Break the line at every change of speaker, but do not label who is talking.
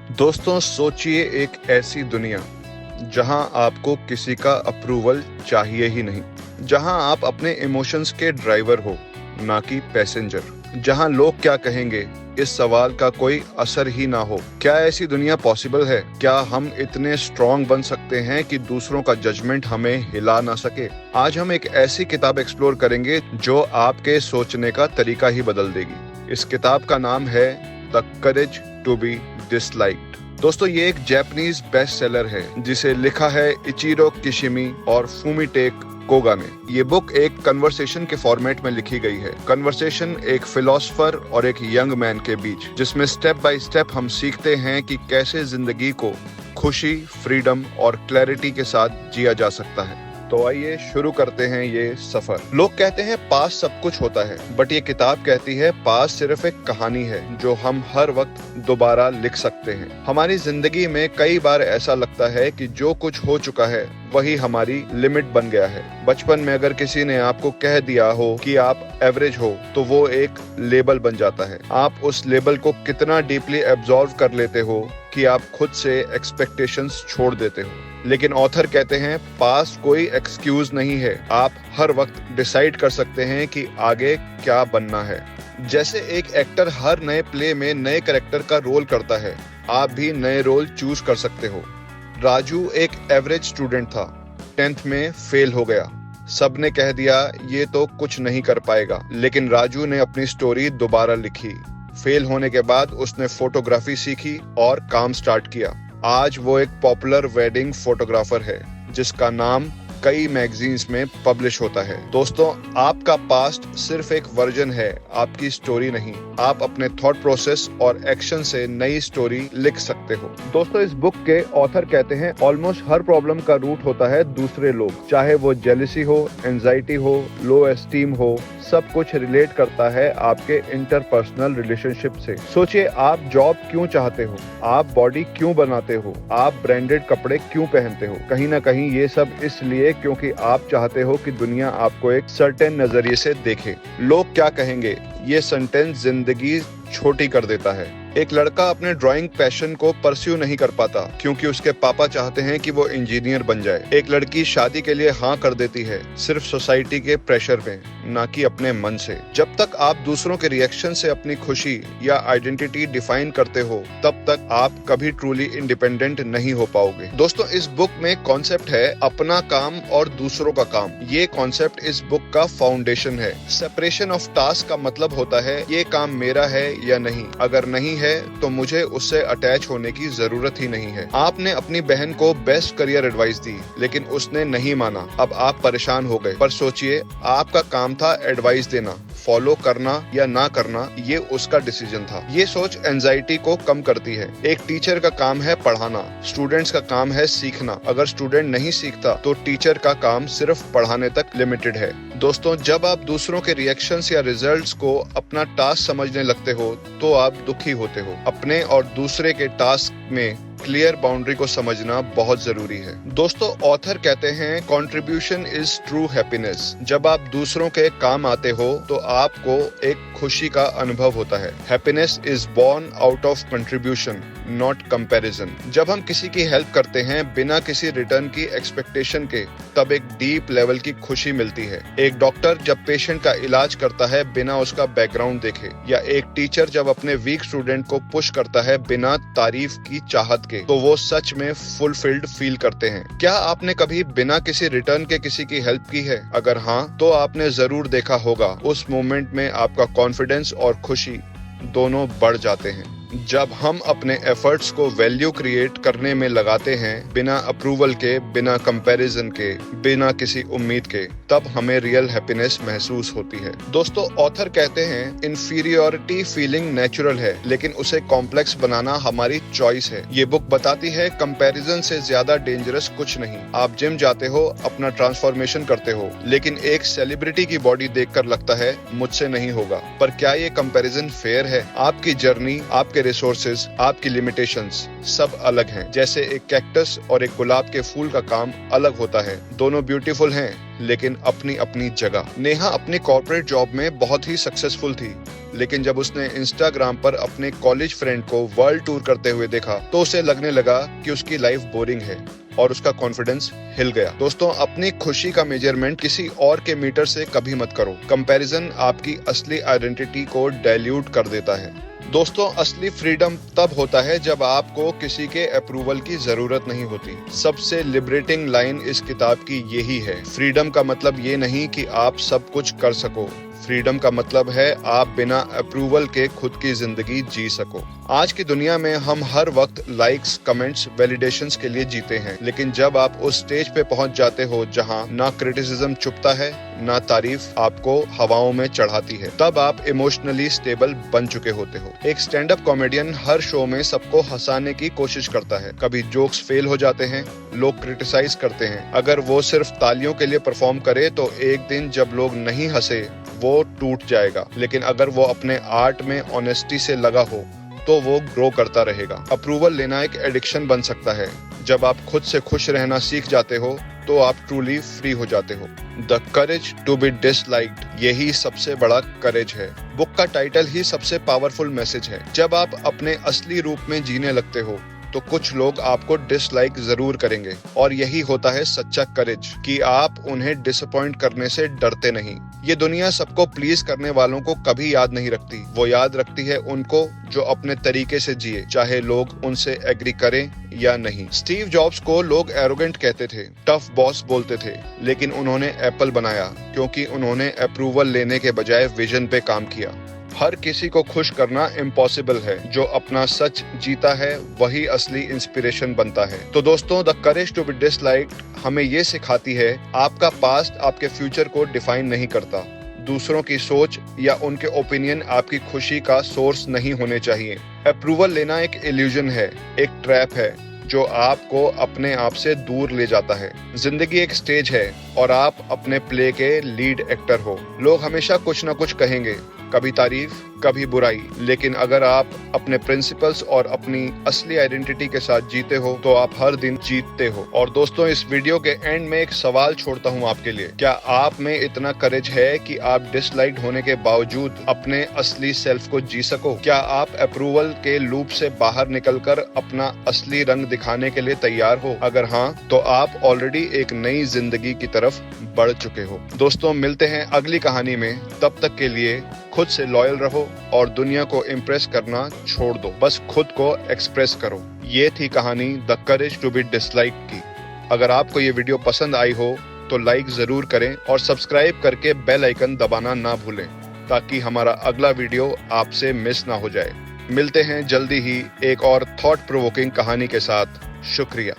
दोस्तों, सोचिए एक ऐसी दुनिया जहां आपको किसी का अप्रूवल चाहिए ही नहीं, जहां आप अपने इमोशंस के ड्राइवर हो, ना कि पैसेंजर। जहां लोग क्या कहेंगे इस सवाल का कोई असर ही ना हो। क्या ऐसी दुनिया पॉसिबल है? क्या हम इतने स्ट्रॉन्ग बन सकते हैं कि दूसरों का जजमेंट हमें हिला ना सके? आज हम एक ऐसी किताब एक्सप्लोर करेंगे जो आपके सोचने का तरीका ही बदल देगी। इस किताब का नाम है the courage to be disliked. दोस्तों, ये एक जापानीज बेस्ट सेलर है जिसे लिखा है इचिरो किशिमी और फुमिटेक कोगा ने। ये बुक एक कन्वर्सेशन के फॉर्मेट में लिखी गई है। कन्वर्सेशन एक फिलोसोफर और एक यंग मैन के बीच, जिसमें स्टेप बाय स्टेप हम सीखते हैं कि कैसे जिंदगी को खुशी, फ्रीडम और क्लैरिटी के साथ जिया जा सकता है। तो आइए शुरू करते हैं ये सफर। लोग कहते हैं पास सब कुछ होता है, बट ये किताब कहती है पास सिर्फ एक कहानी है जो हम हर वक्त दोबारा लिख सकते हैं। हमारी जिंदगी में कई बार ऐसा लगता है कि जो कुछ हो चुका है वही हमारी लिमिट बन गया है। बचपन में अगर किसी ने आपको कह दिया हो कि आप एवरेज हो, तो वो एक लेबल बन जाता है। आप उस लेबल को कितना डीपली एब्जॉर्व कर लेते हो कि आप खुद से एक्सपेक्टेशंस छोड़ देते हो। लेकिन ऑथर कहते हैं पास कोई एक्सक्यूज नहीं है। आप हर वक्त डिसाइड कर सकते हैं कि आगे क्या बनना है। जैसे एक एक्टर हर नए प्ले में नए कैरेक्टर का रोल करता है, आप भी नए रोल चूज कर सकते हो। राजू एक एवरेज स्टूडेंट था, 10th में फेल हो गया। सबने कह दिया ये तो कुछ नहीं कर पाएगा, लेकिन राजू ने अपनी स्टोरी दोबारा लिखी। फेल होने के बाद उसने फोटोग्राफी सीखी और काम स्टार्ट किया। आज वो एक पॉपुलर वेडिंग फोटोग्राफर है जिसका नाम कई मैगजीन्स में पब्लिश होता है। दोस्तों, आपका पास्ट सिर्फ एक वर्जन है, आपकी स्टोरी नहीं। आप अपने थॉट प्रोसेस और एक्शन से नई स्टोरी लिख सकते हो। दोस्तों, इस बुक के ऑथर कहते हैं ऑलमोस्ट हर प्रॉब्लम का रूट होता है दूसरे लोग। चाहे वो जेलसी हो, एंजाइटी हो, लो एस्टीम हो, सब कुछ रिलेट करता है आपके इंटरपर्सनल रिलेशनशिप से। सोचिए, आप जॉब क्यों चाहते हो, आप बॉडी क्यों बनाते हो, आप ब्रांडेड कपड़े क्यों पहनते हो? कहीं ना कहीं ये सब इसलिए क्योंकि आप चाहते हो कि दुनिया आपको एक सर्टेन नजरिए से देखे। लोग क्या कहेंगे, ये सेंटेंस जिंदगी छोटी कर देता है। एक लड़का अपने ड्राइंग पैशन को परस्यू नहीं कर पाता क्योंकि उसके पापा चाहते हैं कि वो इंजीनियर बन जाए। एक लड़की शादी के लिए हाँ कर देती है सिर्फ सोसाइटी के प्रेशर में, ना कि अपने मन से। जब तक आप दूसरों के रिएक्शन से अपनी खुशी या आइडेंटिटी डिफाइन करते हो, तब तक आप कभी ट्रूली इंडिपेंडेंट नहीं हो पाओगे। दोस्तों, इस बुक में कॉन्सेप्ट है अपना काम और दूसरों का काम। ये कॉन्सेप्ट इस बुक का फाउंडेशन है। सेपरेशन ऑफ टास्क का मतलब होता है ये काम मेरा है या नहीं। अगर नहीं है तो मुझे उससे अटैच होने की जरूरत ही नहीं है। आपने अपनी बहन को बेस्ट करियर एडवाइस दी, लेकिन उसने नहीं माना। अब आप परेशान हो गए। पर सोचिए, आपका काम था एडवाइस देना, फॉलो करना या ना करना ये उसका डिसीजन था। ये सोच एंजाइटी को कम करती है। एक टीचर का काम है पढ़ाना, स्टूडेंट्स का काम है सीखना। अगर स्टूडेंट नहीं सीखता तो टीचर का काम सिर्फ पढ़ाने तक लिमिटेड है। दोस्तों, जब आप दूसरों के रिएक्शंस या रिजल्ट्स को अपना टास्क समझने लगते हो तो आप दुखी होते हो। अपने और दूसरे के टास्क में क्लियर बाउंड्री को समझना बहुत जरूरी है। दोस्तों, ऑथर कहते हैं कंट्रीब्यूशन इज ट्रू हैप्पीनेस। जब आप दूसरों के काम आते हो तो आपको एक खुशी का अनुभव होता है। Happiness is born out of contribution, not comparison. जब हम किसी की हेल्प करते हैं बिना किसी रिटर्न की एक्सपेक्टेशन के, तब एक डीप लेवल की खुशी मिलती है। एक डॉक्टर जब पेशेंट का इलाज करता है बिना उसका बैकग्राउंड देखे, या एक टीचर जब अपने वीक स्टूडेंट को पुश करता है बिना तारीफ की चाहत के, तो वो सच में फुलफिल्ड फील करते हैं। क्या आपने कभी बिना किसी रिटर्न के किसी की हेल्प की है? अगर हाँ, तो आपने जरूर देखा होगा उस मोमेंट में आपका कॉन्फिडेंस और खुशी दोनों बढ़ जाते हैं। जब हम अपने एफर्ट्स को वैल्यू क्रिएट करने में लगाते हैं, बिना अप्रूवल के, बिना कंपैरिजन के, बिना किसी उम्मीद के, तब हमें रियल हैप्पीनेस महसूस होती है। दोस्तों, ऑथर कहते हैं इंफीरियोरिटी फीलिंग नेचुरल है, लेकिन उसे कॉम्प्लेक्स बनाना हमारी चॉइस है। ये बुक बताती है कंपैरिजन से ज्यादा डेंजरस कुछ नहीं। आप जिम जाते हो, अपना ट्रांसफॉर्मेशन करते हो, लेकिन एक सेलिब्रिटी की बॉडी देखकर लगता है मुझसे नहीं होगा। पर क्या ये कंपैरिजन फेयर है? आपकी जर्नी, आपके आपके रिसोर्सेज, आपकी लिमिटेशंस सब अलग हैं। जैसे एक कैक्टस और एक गुलाब के फूल का काम अलग होता है। दोनों ब्यूटीफुल हैं, लेकिन अपनी अपनी जगह। नेहा अपनी कॉर्पोरेट जॉब में बहुत ही सक्सेसफुल थी, लेकिन जब उसने इंस्टाग्राम पर अपने कॉलेज फ्रेंड को वर्ल्ड टूर करते हुए देखा तो उसे लगने लगा कि उसकी लाइफ बोरिंग है और उसका कॉन्फिडेंस हिल गया। दोस्तों, अपनी खुशी का मेजरमेंट किसी और के मीटर से कभी मत करो। कंपैरिजन आपकी असली आइडेंटिटी को डाइल्यूट कर देता है। दोस्तों, असली फ्रीडम तब होता है जब आपको किसी के अप्रूवल की जरूरत नहीं होती। सबसे लिबरेटिंग लाइन इस किताब की यही है, फ्रीडम का मतलब ये नहीं कि आप सब कुछ कर सको। फ्रीडम का मतलब है आप बिना अप्रूवल के खुद की जिंदगी जी सको। आज की दुनिया में हम हर वक्त लाइक्स, कमेंट्स, वैलिडेशंस के लिए जीते हैं, लेकिन जब आप उस स्टेज पे पहुंच जाते हो जहां ना क्रिटिसिज्म चुपता है, ना तारीफ आपको हवाओं में चढ़ाती है, तब आप इमोशनली स्टेबल बन चुके होते हो। एक स्टैंड अप कॉमेडियन हर शो में सबको हंसाने की कोशिश करता है। कभी जोक्स फेल हो जाते हैं, लोग क्रिटिसाइज करते हैं। अगर वो सिर्फ तालियों के लिए परफॉर्म करे तो एक दिन जब लोग नहीं हंसे वो टूट जाएगा, लेकिन अगर वो अपने आर्ट में ऑनेस्टी से लगा हो तो वो ग्रो करता रहेगा। अप्रूवल लेना एक एडिक्शन बन सकता है। जब आप खुद से खुश रहना सीख जाते हो तो आप ट्रूली फ्री हो जाते हो। The courage to be disliked, यही सबसे बड़ा करेज है। बुक का टाइटल ही सबसे पावरफुल मैसेज है। जब आप अपने असली रूप में जीने लगते हो तो कुछ लोग आपको डिसलाइक जरूर करेंगे, और यही होता है सच्चा करेज, कि आप उन्हें डिसअपॉइंट करने से डरते नहीं। ये दुनिया सबको प्लीज करने वालों को कभी याद नहीं रखती, वो याद रखती है उनको जो अपने तरीके से जिए, चाहे लोग उनसे एग्री करें या नहीं। स्टीव जॉब्स को लोग एरोगेंट कहते थे, टफ बॉस बोलते थे, लेकिन उन्होंने एप्पल बनाया क्योंकि उन्होंने अप्रूवल लेने के बजाय विजन पे काम किया। हर किसी को खुश करना इम्पॉसिबल है, जो अपना सच जीता है वही असली इंस्पिरेशन बनता है। तो दोस्तों, the courage to be disliked हमें ये सिखाती है, आपका पास्ट आपके फ्यूचर को डिफाइन नहीं करता। दूसरों की सोच या उनके ओपिनियन आपकी खुशी का सोर्स नहीं होने चाहिए। अप्रूवल लेना एक इल्यूजन है, एक ट्रैप है जो आपको अपने आप से दूर ले जाता है। जिंदगी एक स्टेज है और आप अपने प्ले के लीड एक्टर हो। लोग हमेशा कुछ ना कुछ कहेंगे, कभी तारीफ, कभी बुराई, लेकिन अगर आप अपने प्रिंसिपल्स और अपनी असली आइडेंटिटी के साथ जीते हो तो आप हर दिन जीतते हो। और दोस्तों, इस वीडियो के एंड में एक सवाल छोड़ता हूं आपके लिए, क्या आप में इतना करेज है कि आप डिसलाइक्ड होने के बावजूद अपने असली सेल्फ को जी सको? क्या आप अप्रूवल के लूप से बाहर निकलकर अपना असली रंग दिखाने के लिए तैयार हो? अगर हाँ, तो आप ऑलरेडी एक नई जिंदगी की तरफ बढ़ चुके हो। दोस्तों, मिलते हैं अगली कहानी में। तब तक के लिए खुद से लॉयल रहो और दुनिया को इम्प्रेस करना छोड़ दो, बस खुद को एक्सप्रेस करो। ये थी कहानी the courage to be disliked की। अगर आपको ये वीडियो पसंद आई हो तो लाइक जरूर करें और सब्सक्राइब करके बेल आइकन दबाना ना भूलें, ताकि हमारा अगला वीडियो आपसे मिस ना हो जाए। मिलते हैं जल्दी ही एक और थॉट प्रोवोकिंग कहानी के साथ। शुक्रिया।